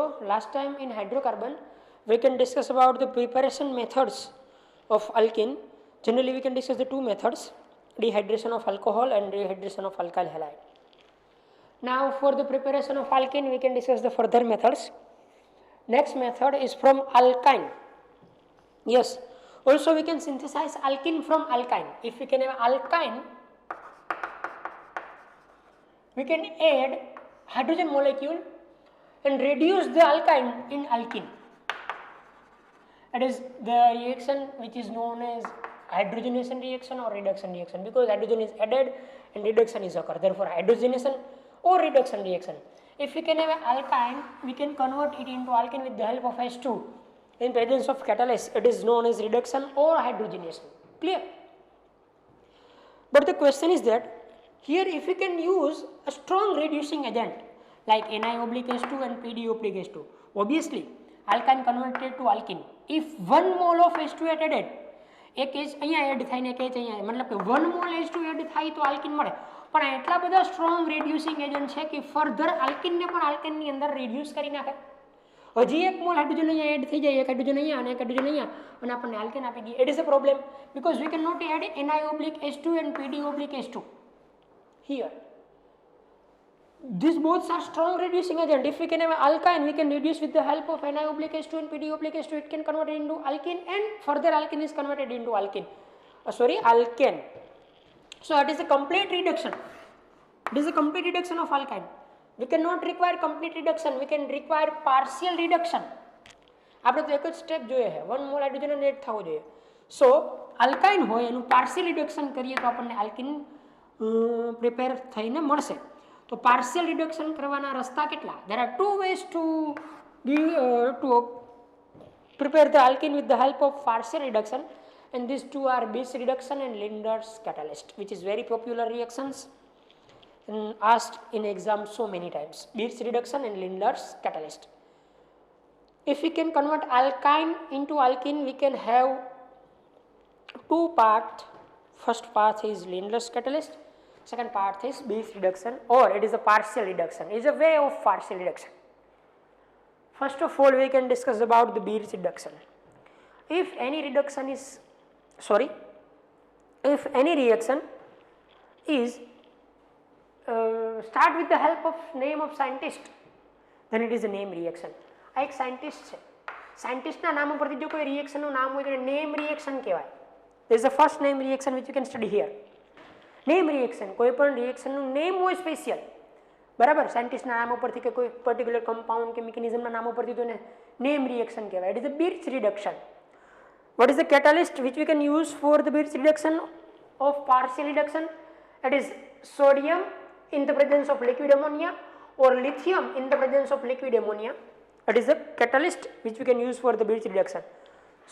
bro, last time in hydrocarbon we can discuss about the preparation methods of alkene. Generally we can discuss the two methods, dehydration of alcohol and dehydration of alkyl halide. Now for the preparation of alkene we can discuss the further methods. Next method is from alkyne. Yes, also we can synthesize alkene from alkyne. If we can have alkyne, we can add hydrogen molecule and reduce the alkyne in alkene. That is the reaction which is known as hydrogenation reaction or reduction reaction, because hydrogen is added and reduction is occur. Therefore, hydrogenation or reduction reaction. If we can have an alkyne, we can convert it into alkene with the help of H2 in presence of catalyst. It is known as reduction or hydrogenation. Clear? But the question is that here if we can use a strong reducing agent like Ni/H2 and PD/H2, obviously alkyne converted to alkene. If 1 mole of H2 added, એક H અહીંયા add થાય ને એક H અહીંયા, મતલબ કે 1 mole H2 add થાય તો આલ્કીન મળે. પણ એટલા બધા સ્ટ્રોંગ રિડ્યુસિંગ એજન્ટ છે કે ફર્ધર આલ્કીનને પણ આલ્કેનની અંદર રિડ્યુસ કરી નાખે. હજી એક મોલ હાઇડ્રોજન અહીંયા એડ થઈ જાય, એક હાઇડ્રોજન અહીંયા અને એક હાઇડ્રોજન અહીંયા, અને આપણને આલ્કેન આપી દઈએ. It is a problem because we cannot add Ni/H2 and PD/H2 here. These both are strong reducing agent. If we can have alkyne, we can reduce with the help of Ni/H2 and PD/H2. It can convert it into alkene, and further alkene is converted into alkene. Alkane. So it is a complete reduction. It is a complete reduction of alkyne. We cannot require complete reduction. We can require partial reduction. આપણે તો એક જ step જોઈએ છે, 1 mall hydrogen add થવો જોઈએ. સો alkyne હોય એનું પાર્શિયલ રિડક્શન કરીએ તો આપણને આલ્કીન પ્રિપેર થઈને મળશે. તો પાર્શિયલ રિડક્શન કરવાના રસ્તા કેટલા? There are two ways to prepare the alkene with the help of partial reduction, and these two are Beers reduction and Linder's catalyst, which is very popular reactions and asked in exam so many times. Beers reduction and Linder's catalyst. If we can convert alkyne into alkene, we can have two parts. First part is Linder's catalyst, second part is Beers reduction, or it is a partial reduction. It is a way of partial reduction. First of all, we can discuss about the Beers reduction. If any reaction is start with the help of name of scientist, then it is a name reaction. આ એક scientist છે, સાયન્ટિસ્ટના નામ ઉપરથી જો કોઈ રિએક્શનનું નામ હોય તો નેમ રિએક્શન કહેવાય. This is the first name reaction which you can study here. Name reaction, કોઈ પણ રિએક્શનનું નેમ હોય સ્પેશિયલ, બરાબર, સાયન્ટિસ્ટના નામ ઉપરથી કે કોઈ પર્ટિક્યુલર કમ્પાઉન્ડ કે મિકેનિઝમના નામ ઉપરથી તો નેમ રિએક્શન કહેવાય. It is a Beers reduction. What is the catalyst which we can use for the Beers reduction of partial reduction? It is sodium in the presence of liquid ammonia or lithium in the presence of liquid ammonia. It is the catalyst which we can use for the Beers reduction.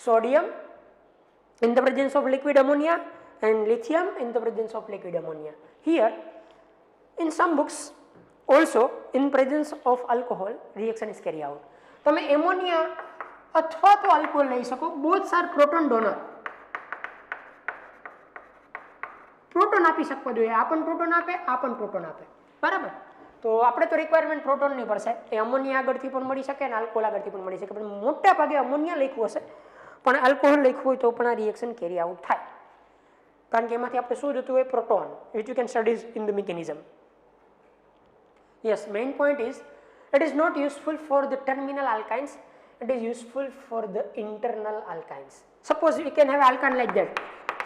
Sodium in the presence of liquid ammonia and lithium in the presence of liquid ammonia. Here in some books also in presence of alcohol reaction is carried out. તમે ammonia અથવા તો alcohol લઈ શકો. both are proton donor. Proton આપી શકવો જોઈએ, આ પણ proton આપે, આ પણ પ્રોટોન આપે, બરાબર. તો આપણે તો રિક્વાયરમેન્ટ પ્રોટોનની પડશે. એ અમોનિયા આગળથી પણ મળી શકે અને આલ્કોહોલ આગળથી પણ મળી શકે, પણ મોટા ભાગે અમોનિયા લખ્યું હશે, પણ આલ્કોહોલ લખ્યું હોય તો પણ આ રિએક્શન કેરી આઉટ થાય, કારણ કે એમાંથી આપણે શું જોતું હોય? Proton, which you can study in the mechanism. Yes, main point is it is not useful for the terminal alkynes, it is useful for the internal alkynes. Suppose we can have alkyne like that,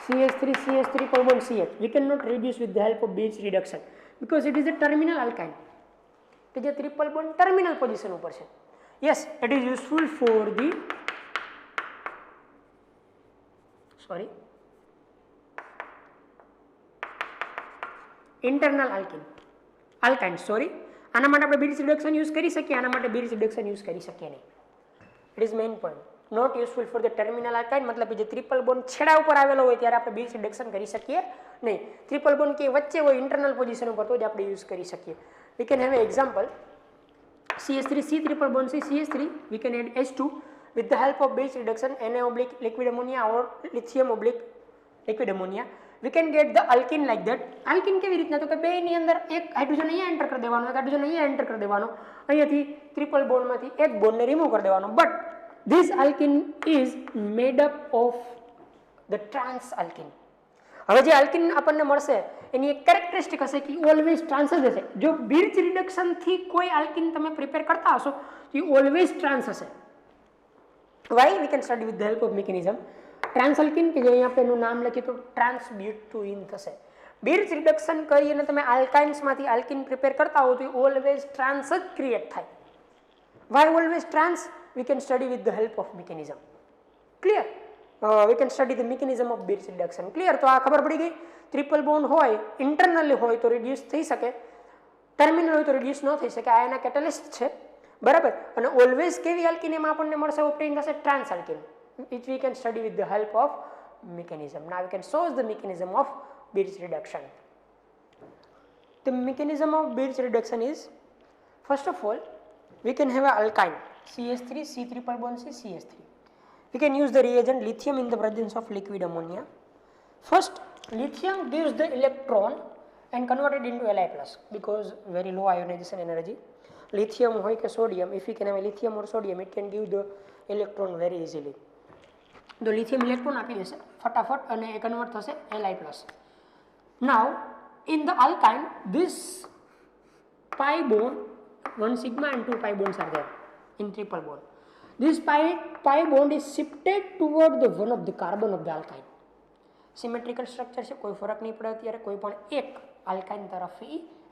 CH3 triple bond CH. We cannot reduce with the help of Beers reduction because it is a terminal alkyne. કે જે triple bond terminal position ઉપર છે. Yes, it is useful for the internal alkyne. આના માટે આપણે Beers reduction use કરી શકીએ, આના માટે Beers reduction यूज કરી શકીએ નહીં. It is main point. Not useful for the terminal alkyne, मतलब જે ટ્રિપલ બોન્ડ છેડા ઉપર આવેલો હોય ત્યારે આપણે Beers reduction કરી શકીએ નહીં. ટ્રિપલ બોન્ડ કે વચ્ચે હોય ઇન્ટરનલ પોઝિશન ઉપર તો જ આપણે યુઝ કરી શકીએ. We can have an example. CH3 C triple bond C CH3, we can add H2 with the help of Beers reduction, Na oblique liquid ammonia or lithium oblique liquid ammonia. we can get the alkene like that. Alkene કેવી રીતના તો કે બે ની અંદર એક hydrogen અહીંયા enter કરી દેવાનો, એક હાઇડ્રોજન અહીંયા એન્ટર કરી દેવાનો, અહીંયાથી ટ્રિપલ બોન્ડમાંથી એક બોન્ડને રિમૂવ કરી દેવાનો. But this alkene is made up of the trans alkene. હવે જે આલ્કીન આપણને મળશે એની એક કેરેક્ટરિસ્ટિક હશે કે ઓલવેઝ ટ્રાન્સ જ હશે. જો બિર્ચ રિડક્શન થી કોઈ આલ્કીન તમે પ્રિપેર કરતા હશો તો એ ઓલવેઝ ટ્રાન્સ હશે. Why we can study with the help of mechanism. Trans alkene કે જે અહીંયા આપણે એનું નામ લખીએ તો ટ્રાન્સ બ્યુટુઇન થશે. બિર્ચ રિડક્શન કરી અને તમે આલ્કાઇન્સમાંથી આલ્કીન પ્રિપેર કરતા હો તો ઓલવેઝ ટ્રાન્સ જ ક્રિએટ થાય. Why always trans? We can study with the help of mechanism. Clear? we can study the mechanism of Birch reduction. Clear? તો આ ખબર પડી ગઈ. ટ્રિપલ બોન્ડ હોય, ઇન્ટરનલી હોય તો રિડ્યુસ થઈ શકે, ટર્મિનલ હોય તો રિડ્યુસ ન થઈ શકે. આ એના કેટેલિસ્ટ છે, બરાબર. અને ઓલવેઝ કેવી આલ્કીન એમાં આપણને મળશે, ઓપ્ટેન થશે trans alkene, which we can study with the help of mechanism. Now we can source the mechanism of Birch reduction. The mechanism of Birch reduction is, first of all, we can have an alkyne CH3 C triple bond C CH3. We can use the reagent lithium in the presence of liquid ammonia. First, lithium gives the electron and convert it into Li plus because very low ionization energy. Lithium hoy ke sodium, if we can have a lithium or sodium, it can give the electron very easily. The lithium electron આપી દેશે ફટાફટ અને એ convert થશે Li plus. Now, in the alkyne, this pi bond, 1 sigma and 2 pi bonds are there in triple bond. This pi bond is shifted toward the one of the carbon of the alkyne. Symmetrical structure છે, કોઈ ફરક નહીં પડે અત્યારે, કોઈ પણ એક alkyne તરફ એ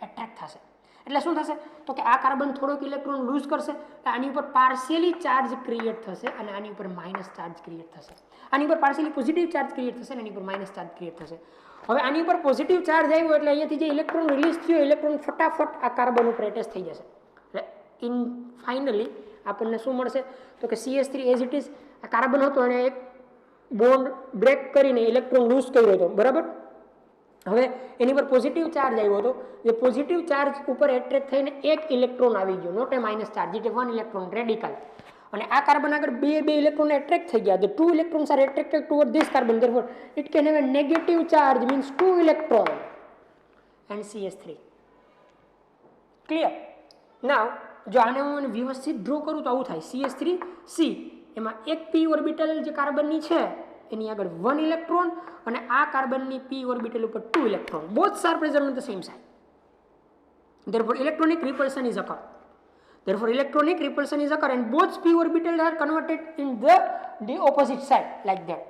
એટ્રેક્ટ થશે. એટલે શું થશે તો કે આ કાર્બન થોડોક ઇલેક્ટ્રોન લૂઝ કરશે, આની ઉપર પાર્શિયલી ચાર્જ ક્રિએટ થશે અને આની ઉપર માઇનસ ચાર્જ ક્રિએટ થશે. આની ઉપર પાર્શિયલી પોઝિટિવ ચાર્જ ક્રિએટ થશે અને આની ઉપર માઇનસ ચાર્જ ક્રિએટ થશે. હવે આની ઉપર પોઝિટિવ ચાર્જ આવ્યો એટલે અહીંયાથી જે ઇલેક્ટ્રોન રિલીઝ થયો, ઇલેક્ટ્રોન ફટાફટ આ કાર્બન ઉપર એટેચ થઈ જશે. એટલે ઇન ફાઇનલી આપણને શું મળશે તો કે CH3 એઝ ઇટ ઇઝ આ કાર્બન હતો અને એક બોન્ડ બ્રેક કરીને ઇલેક્ટ્રોન લૂઝ કર્યો હતો, બરાબર. હવે એની પર પોઝિટિવ ચાર્જ આવ્યો હતો, જે પોઝિટિવ ચાર્જ ઉપર એટ્રેક્ટ થઈને એક ઇલેક્ટ્રોન આવી ગયો, note a minus charge, it 1 electron radical. અને આ કાર્બન આગળ બે ઇલેક્ટ્રોન એટ્રેક્ટ થઈ ગયા. The 2 electrons are attracted toward this carbon, therefore it can have a negative charge, means 2 electron and CH3. Clear? Now જો આને હું વ્યવસ્થિત ડ્રો કરું તો આવું થાય. CH3C એમાં એક p ઓર્બિટલ જે કાર્બનની છે એની આગળ 1 ઇલેક્ટ્રોન અને આ કાર્બનની p ઓર્બિટલ ઉપર 2 electron. Both are present on the same side. Therefore electronic repulsion is occur. And both p orbitals are converted in the opposite side like that.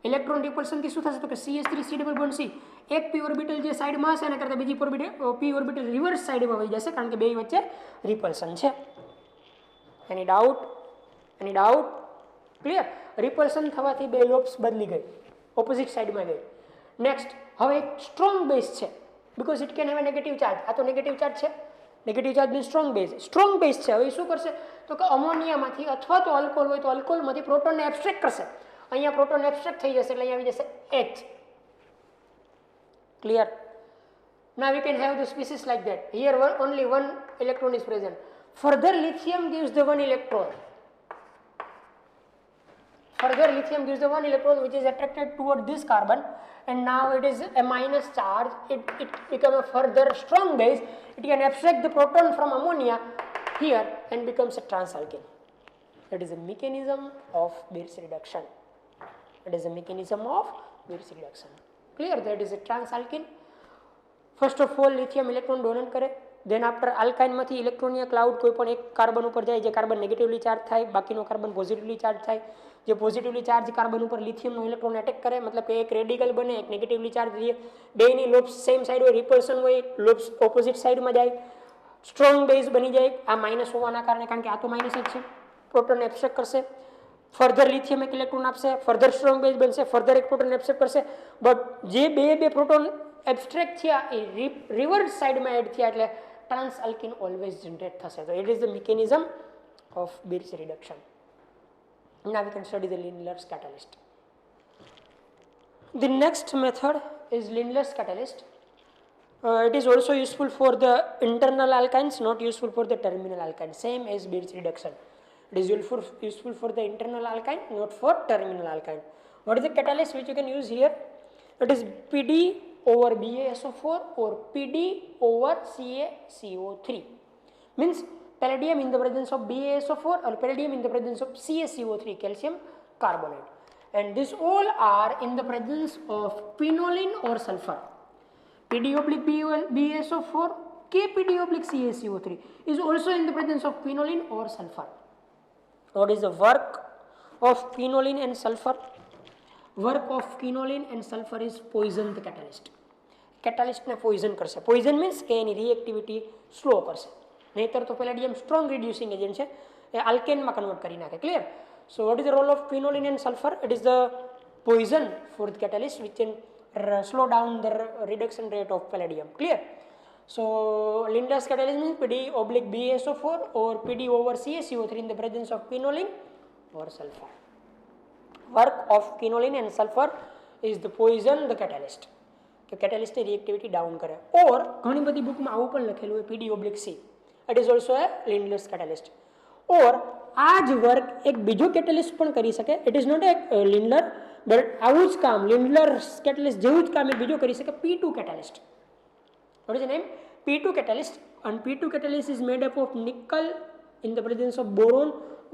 Electron repulsion થી શું થશે તો કે CH3 C double bond C એક p orbital જે સાઈડમાં હશે એના કરતાં બીજી p ઓર્બિટલ રિવર્સ સાઈડમાં વહી જશે કારણ કે બે વચ્ચે રિપલ્શન છે. એની ડાઉટ? ક્લિયર? રિપલ્શન થવાથી બે લોબ્સ બદલી ગઈ, ઓપોઝિટ સાઈડમાં ગઈ. નેક્સ્ટ, હવે એક સ્ટ્રોંગ બેઝ છે because it can have a negative charge. આ તો નેગેટિવ ચાર્જ છે, negative charge means strong base છે. હવે શું કરશે તો કે અમોનિયામાંથી અથવા તો આલ્કોહોલ હોય તો આલ્કોહોલમાંથી પ્રોટોનને એબ્સ્ટ્રેક્ટ કરશે. અહીંયા પ્રોટોન એબ્સ્ટ્રેક્ટ થઈ જશે એટલે અહીંયા આવી જશે H. Clear? Now we can have the species like that. Here only 1 electron is present. Further lithium gives the 1 electron. Which is attracted toward this carbon, and now it is a minus charge. It becomes a further strong base. It can abstract the proton from ammonia here and becomes a trans alkene. That is a mechanism of Birch reduction. Clear? That is a trans alkene. First of all lithium electron donate કરે, then after alkyne માંથી ઇલેક્ટ્રોનીય cloud કોઈ પણ એક carbon ઉપર જાય, જે carbon negatively charge થાય, બાકીનો કાર્બન પોઝિટિવલી ચાર્જ થાય. જે પોઝિટિવલી ચાર્જ કાર્બન ઉપર લિથિયમનો ઇલેક્ટ્રોન એટેક કરે, મતલબ કે એક રેડિકલ બને, એક નેગેટિવલી ચાર્જ રહે, બેની લોબ્સ સેમ સાઈડ હોય, રિપલ્શન હોય, લોબ્સ ઓપોઝિટ સાઈડમાં જાય, સ્ટ્રોંગ બેઝ બની જાય. આ માઇનસ હોવાના કારણે, કારણ કે આ તો માઇનસ જ છે, પ્રોટોન એબ્સ્ટ્રેક્ટ કરશે. ફર્ધર લિથિયમ એક ઇલેક્ટ્રોન આપશે, ફર્ધર સ્ટ્રોંગ બેઝ બનશે, ફર્ધર એક પ્રોટોન એબ્સ્ટ્રેક્ટ કરશે. બટ જે બે પ્રોટોન એબ્સ્ટ્રેક્ટ થયા એ રિવર્સ સાઈડમાં એડ થયા એટલે ટ્રાન્સ આલ્કીન ઓલવેઝ જનરેટ થશે. તો it is the mechanism of Birch reduction. Now we can study the Lindlar's catalyst. The next method is Lindlar's catalyst. It is also useful for the internal alkynes, not useful for the terminal alkyne. Same as Birch reduction. It is useful for the internal alkyne, not for terminal alkyne. What is the catalyst which you can use here? It is PD over BaSO4 or PD over CaCO3. Means palladium in the presence of BaSO4 or palladium in the presence of CaCO3, calcium carbonate. And these all are in the presence of phenolene or sulfur. PD oblique BaSO4, KPD oblique CaCO3 is also in the presence of phenolene or sulfur. What is the work of phenolene and sulfur? Work of phenolene and sulfur is poison the catalyst. Catalyst ने poison कर से. Poison means के यानी reactivity slow कर से. नहीं तो palladium strong reducing agent है. ये alkane में convert करी ना के. Clear? So what is the role of phenolene and sulfur? It is the poison for the catalyst which can slow down the reduction rate of palladium. Clear? So Linder's catalyst means PD oblique BaSO4 or PD over CaCO3 in the presence of phenolene or sulfur. Work of phenolene and sulfur is the poison the catalyst. કે catalyst ની reactivity down કરે. Or ઘણી બધી બુકમાં આવું પણ લખેલું હોય PD oblique C. It is also a Lindler's catalyst. Or આ જ વર્ક એક બીજો catalyst પણ કરી શકે. It is not a Lindler but આવું જ કામ Lindler's catalyst જેવું જ કામ એક બીજો કરી શકે, P2 catalyst. What is the name? P2 catalyst. And P2 catalyst is made up of nickel in the presence of boron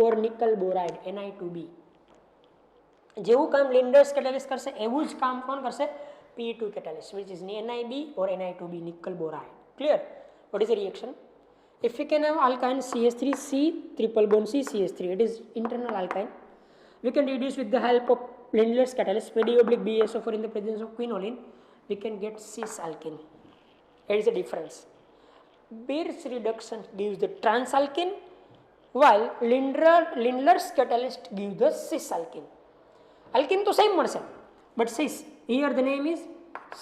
or nickel boride, Ni2B. જેવું કામ Lindler's catalyst કરશે એવું જ કામ કોણ કરશે? P2 catalyst, which is Nib or Ni2B, nickel boride. Clear? What is the reaction? If we can have alkyne CH3C triple bond C CH3, it is internal alkyne. We can reduce with the help of Lindler's catalyst, PD oblique BaSO4 in the presence of quinoline. We can get cis alkene. There is a difference. Beer's reduction gives the trans alkene, while Lindler's catalyst gives the cis alkene. Alkene to same મળશે, but cis. Here the name is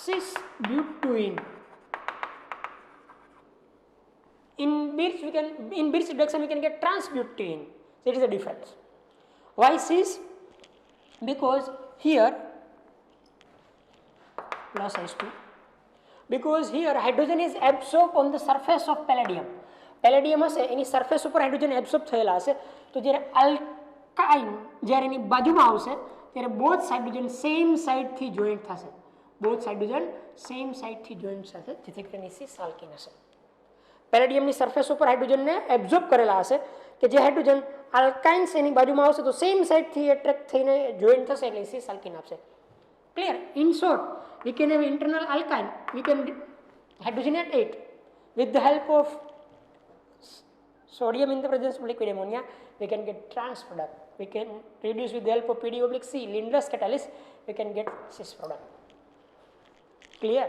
cis-butene. In Beer's reduction we can get trans-butene. There is a difference. Why cis? Because here plus H2. Because here hydrogen is absorbed on the surface of palladium. Palladium હશે એની surface ઉપર hydrogen absorb થયેલા હશે. તો જ્યારે alkyne જ્યારે એની બાજુમાં આવશે ત્યારે both hydrogen same side થી joint થશે. Both hydrogen same side થી joint થશે જેથી કરીને cis alkene હશે. Palladium ની surface ઉપર hydrogen ને absorb કરેલા હશે કે જે hydrogen alkynes એની બાજુમાં આવશે તો same side થી attract થઈને joint થશે એટલે cis alkene આપશે. Clear? In short, we can have internal alkyne. We can hydrogenate it with the help of sodium in the presence of liquid ammonia. We can get trans product. We can reduce with the help of PD oblique C, Lindler's catalyst. We can get cis product. Clear?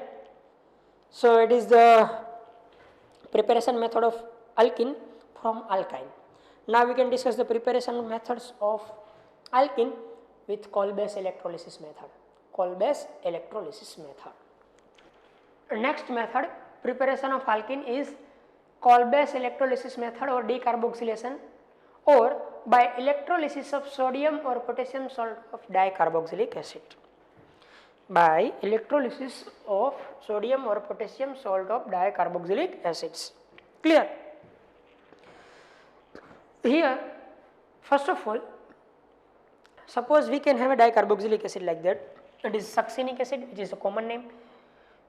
So it is the preparation method of alkene from alkyne. Now we can discuss the preparation methods of alkene with coal-based electrolysis method. Coal-based electrolysis method. Next method, preparation of alkene is coal-based electrolysis method or decarboxylation, or by electrolysis of sodium or potassium salt of dicarboxylic acid. By electrolysis of sodium or potassium salt of dicarboxylic acids. Clear? Here, first of all, suppose we can have a dicarboxylic acid like that. It is succinic acid, which is a common name.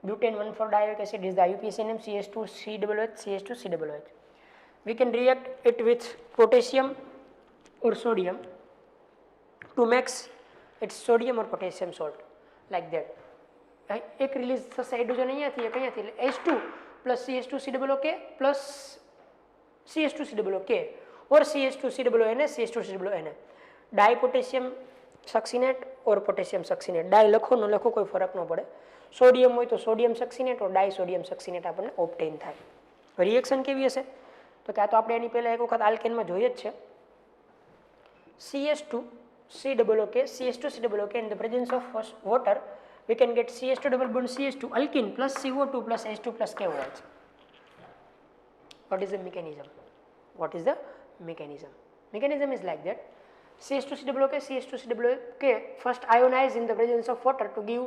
Butane 1,4-dioic acid is the IUPAC name, CH2COOH, CH2COOH. We can react it with potassium or sodium to make its sodium or potassium salt like that. एक release થશે hydrogen અહીંયાથી એક અહીંયાથી એટલે H2 plus CH2COOK plus CH2COOK or CH2COONA CH2COONA. Dipotassium succinate और potassium succinate. Di લખો ન લખો કોઈ ફરક ન પડે. સોડિયમ હોય તો સોડિયમ સક્સિનેટ और डाई सोडियम सक्सिनेट આપણને ઓબ્ટેન થાય. રિએક્શન કેવી હશે તો કે આ તો આપણે એની પહેલા એક વખત આલ્કેનમાં જોઈએ જ છે. CH2COOK CH2COOK in the presence of water we can get CH2 double bond CH2 alkene plus CO2 plus H2 plus KOH. What is the mechanism? What is the mechanism? Mechanism is like that. CH2COOK CH2COOK first ionize in the presence of water to give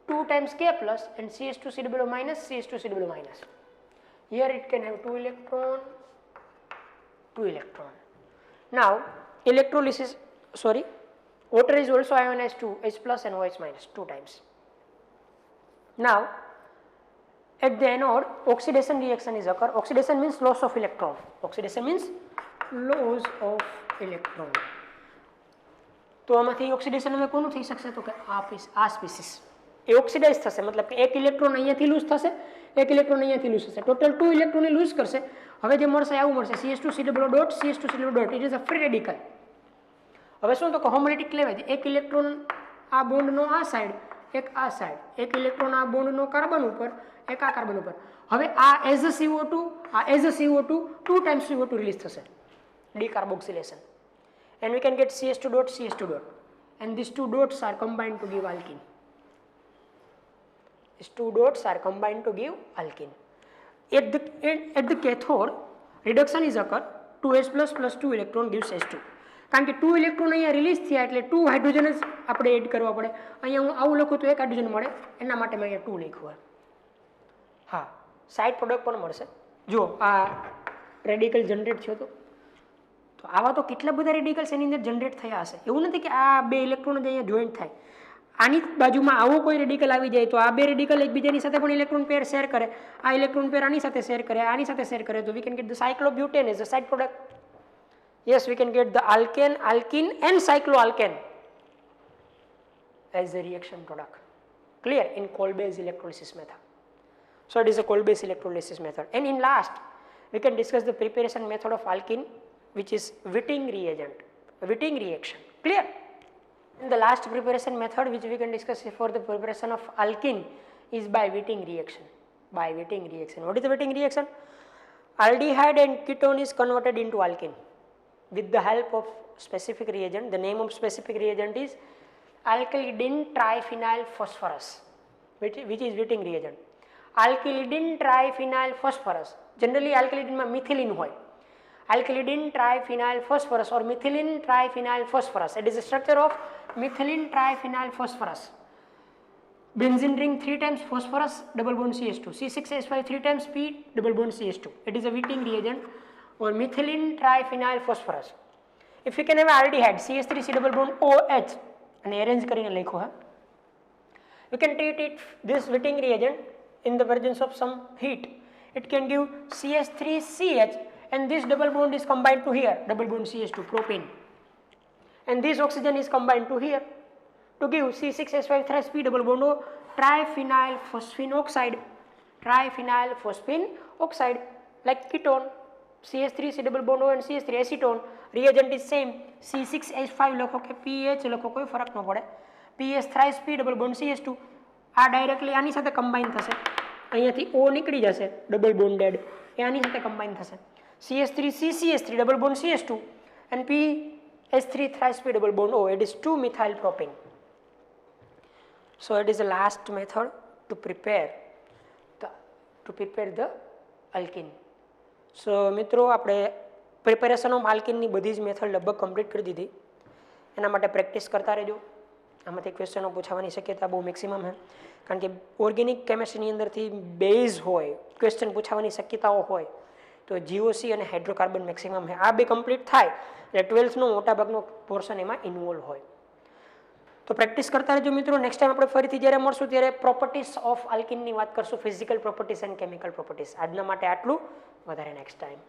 2 times K plus and CH2COO minus CH2COO minus. Here it can have 2 electron. Now electrolysis, water is also ionized to H plus and OH minus 2 times. Now at the anode oxidation reaction is occur. Oxidation means loss of electron. Oxidation means loss of electron. તો આમાંથી oxidation હવે કોનું થઈ શકશે તો કે આ species એ oxidise થશે, મતલબ કે એક ઇલેક્ટ્રોન અહીંયાથી લૂઝ થશે, એક ઇલેક્ટ્રોન અહીંયાથી લૂઝ થશે, ટોટલ 2 ઇલેક્ટ્રોન લૂઝ કરશે. હવે જે મળશે આવું મળશે CH2 CH2 it is a free radical. હવે શું તો કે હોમોલેટિક ક્લેવેજ, એક ઇલેક્ટ્રોન આ બોન્ડનો આ સાઈડ, એક આ સાઈડ, એક ઇલેક્ટ્રોન આ બોન્ડનો કાર્બન ઉપર, એક આ કાર્બન ઉપર. હવે આ એઝ અ CO2, આ as a CO2 2 times CO2 release થશે, decarboxylation, and we can get CH2 and these two dots are combined to give alkene. These two dots are combined to give alkene. At the cathode reduction is occur, 2s plus 2 electron gives S2. કારણ કે 2 electron અહીંયા release થયા એટલે 2 hydrogen જ આપણે add કરવા પડે. અહીંયા હું આવું લખું તો 1 હાઇડ્રોજન મળે, એના માટે મેં અહીંયા 2 લખ્યું હોય. હા, સાઇડ પ્રોડક્ટ પણ મળશે. જો આ રેડિકલ જનરેટ થયો તો આવા તો કેટલા બધા રેડિકલ્સ એની અંદર જનરેટ થયા હશે. એવું નથી કે આ 2 ઇલેક્ટ્રોન જ અહીંયા જોઈન્ટ થાય. આની બાજુમાં આવો કોઈ રેડિકલ આવી જાય તો આ 2 રેડિકલ એકબીજાની સાથે પણ ઇલેક્ટ્રોન પેર શેર કરે, આ ઇલેક્ટ્રોન પેર આની સાથે શેર કરે, આની સાથે શેર કરે, તો we can get the cyclobutane as a side product. Yes, we can get the alkane, alkene and cycloalkane as the reaction product. Clear? In coal-based electrolysis method. So it is a coal-based electrolysis method. And in last, we can discuss the preparation method of alkene, which is Witting reagent, Witting reaction. Clear? And the last preparation method which we can discuss for the preparation of alkene is by Witting reaction. By Witting reaction. What is the Witting reaction? Aldehyde and ketone is converted into alkene with the help of specific reagent. The name of specific reagent is alkylidine triphenyl phosphorus, which is Witting reagent. Alkylidine triphenyl phosphorus. Generally alkylidine માં methylene હોય. Alkylidine triphenyl phosphorus or methylene triphenyl phosphorus. It is a structure of methylene triphenyl phosphorus. Benzene ring 3 times phosphorus, double bond CH2. C6H5 3 times P, double bond CH2. It is a Witting reagent or methylene triphenyl phosphorus. If you can have aldehyde CH3C double bond OH and arrange કરીને લખો હા, you can treat it this Witting reagent in the presence of some heat. It can give CH3CH and this double bond is combined to here, double bond CH2 propane, and this oxygen is combined to here to give C6H5 3sp double bond O triphenyl phosphine oxide, triphenyl phosphine oxide, like ketone CH3C double bond O and CH3 acetone. Reagent is same, C6H5 લખો કે PH લખો કોઈ ફરક ન પડે, PS thrice P double bond CH2. આ directly આની સાથે કમ્બાઈન થશે, અહીંયાથી O નીકળી જશે ડબલ બોન્ડેડ, એ આની સાથે કમ્બાઈન થશે. CH3CCH3 double bond CH2 and PH3 thrice P double bond O. It is 2 methyl propane. So it is the last method to prepare the alkene. So મિત્રો આપણે preparation of આલ્કીનની બધી જ method લગભગ complete કરી દીધી. એના માટે પ્રેક્ટિસ કરતા રહેજો. આમાંથી ક્વેશ્ચનો પૂછાવાની શક્યતા બહુ મેક્સિમમ છે, કારણ કે ઓર્ગેનિક કેમિસ્ટ્રીની અંદરથી બેઝ હોય, ક્વેશ્ચન પૂછાવાની શક્યતાઓ હોય તો GOC અને હાઇડ્રોકાર્બન મેક્સિમમ છે. આ બે કમ્પ્લીટ થાય એટલે 12thનો મોટાભાગનો પોર્શન એમાં ઇન્વોલ્વ હોય. તો પ્રેક્ટિસ કરતા રહેજો મિત્રો. નેક્સ્ટ ટાઈમ આપણે ફરીથી જ્યારે મળશું ત્યારે પ્રોપર્ટીઝ ઓફ આલ્કીનની વાત કરશું, physical properties and chemical properties. આજના માટે આટલું, વધારે નેક્સ્ટ ટાઈમ.